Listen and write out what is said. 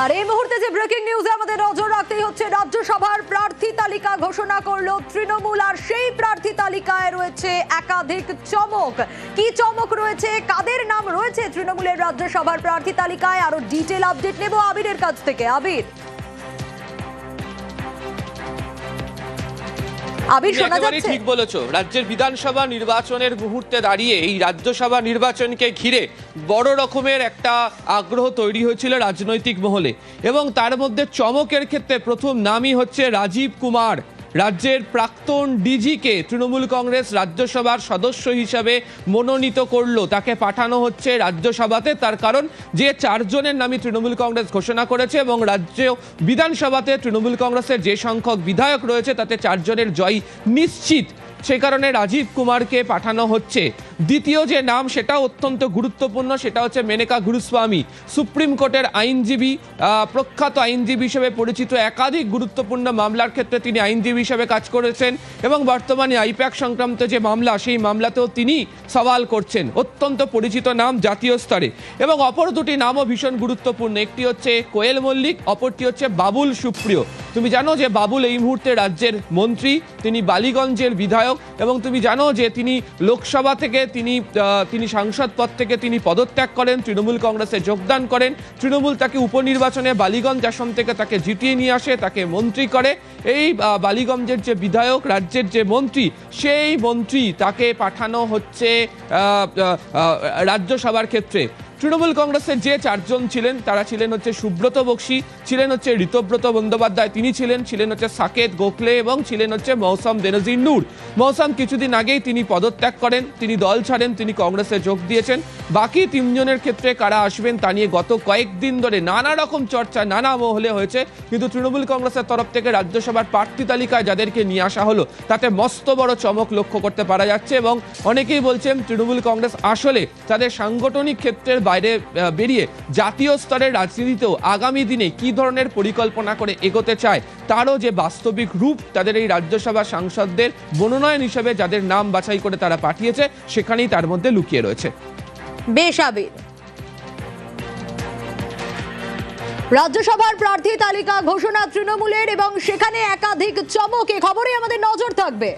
আর এই মুহূর্তে যে ব্রেকিং নিউজে আমাদের নজর রাখতেই হচ্ছে, রাজ্যসভার প্রার্থী তালিকা ঘোষণা করলো তৃণমূল। আর সেই প্রার্থী তালিকায় রয়েছে একাধিক চমক। কি চমক রয়েছে, কাদের নাম রয়েছে তৃণমূলের রাজ্যসভার প্রার্থী তালিকায়, আরো ডিটেল আপডেট নেব আবিরের কাছ থেকে। আবির, ঠিক বলেছো, রাজ্যের বিধানসভা নির্বাচনের মুহূর্তে দাঁড়িয়ে এই রাজ্যসভা নির্বাচনকে ঘিরে বড় রকমের একটা আগ্রহ তৈরি হয়েছিল রাজনৈতিক মহলে, এবং তার মধ্যে চমকের ক্ষেত্রে প্রথম নামই হচ্ছে রাজীব কুমার। রাজ্যের প্রাক্তন ডিজিকে তৃণমূল কংগ্রেস রাজ্যসভার সদস্য হিসাবে মনোনীত করলো, তাকে পাঠানো হচ্ছে রাজ্যসভাতে। তার কারণ যে 4 জনের নামই তৃণমূল কংগ্রেস ঘোষণা করেছে, এবং রাজ্য বিধানসভাতে তৃণমূল কংগ্রেসের যে সংখ্যক বিধায়ক রয়েছে তাতে 4 জনের জয় নিশ্চিত। সেই কারণে রাজীব কুমারকে পাঠানো হচ্ছে। দ্বিতীয় যে নাম, সেটা অত্যন্ত গুরুত্বপূর্ণ, সেটা হচ্ছে মেনকা গুরুস্বামী। সুপ্রিম কোর্টের আইনজীবী, প্রখ্যাত আইনজীবী হিসেবে পরিচিত। একাধিক গুরুত্বপূর্ণ মামলার ক্ষেত্রে তিনি আইনজীবী হিসেবে কাজ করেছেন, এবং বর্তমানে আইপ্যাক সংক্রান্ত যে মামলা, সেই মামলাতেও তিনি সওয়াল করছেন। অত্যন্ত পরিচিত নাম জাতীয় স্তরে। এবং অপর দুটি নামও ভীষণ গুরুত্বপূর্ণ। একটি হচ্ছে কোয়েল মল্লিক, অপরটি হচ্ছে বাবুল সুপ্রিয়। তুমি জানো যে বাবুল এই মুহূর্তে রাজ্যের মন্ত্রী, তিনি বালিগঞ্জের বিধায়ক, এবং তুমি জানো যে তিনি লোকসভা থেকে তিনি সাংসদ পদ থেকে তিনি পদত্যাগ করেন, তৃণমূল কংগ্রেসে যোগদান করেন। তৃণমূল তাকে উপনির্বাচনে বালিগঞ্জ আসন থেকে তাকে জিতিয়ে নিয়ে আসে, তাকে মন্ত্রী করে। এই বালিগঞ্জের যে বিধায়ক, রাজ্যের যে মন্ত্রী, সেই মন্ত্রী তাকে পাঠানো হচ্ছে রাজ্যসভার ক্ষেত্রে। তৃণমূল কংগ্রেসের যে 4 জন ছিলেন, তারা ছিলেন হচ্ছে সুব্রত বক্সি, ছিলেন হচ্ছে ঋতব্রত বন্দ্যোপাধ্যায়, তিনি ছিলেন হচ্ছে সাকেত গোখলে, এবং ছিলেন হচ্ছে মৌসম বেনজির নূর। মৌসম কিছুদিন আগেই তিনি পদত্যাগ করেন, তিনি দল ছাড়েন, তিনি কংগ্রেসে যোগ দিয়েছেন। বাকি 3 জনের ক্ষেত্রে কারা আসবেন তা নিয়ে গত কয়েকদিন ধরে নানা রকম চর্চা নানা মহলে হয়েছে, কিন্তু তৃণমূল কংগ্রেসের তরফ থেকে রাজ্যসভার প্রার্থী তালিকায় যাদেরকে নিয়ে আসা হলো তাতে মস্ত বড় চমক লক্ষ্য করতে পারা যাচ্ছে। এবং অনেকেই বলছেন তৃণমূল কংগ্রেস আসলে তাদের সাংগঠনিক ক্ষেত্রের বাইরে বেরিয়ে জাতীয় স্তরের রাজনীতিতেও আগামী দিনে কি ধরনের পরিকল্পনা করে এগোতে চায়, তারও যে বাস্তবিক রূপ তাদের এই রাজ্যসভা সাংসদদের মনোনয়ন হিসেবে যাদের নাম বাছাই করে তারা পাঠিয়েছে, সেখানেই তার মধ্যে লুকিয়ে রয়েছে। বেশ আবির, রাজ্যসভার প্রার্থী তালিকা ঘোষণা তৃণমূলের, এবং সেখানে একাধিক চমক, এ খবরে আমাদের নজর থাকবে।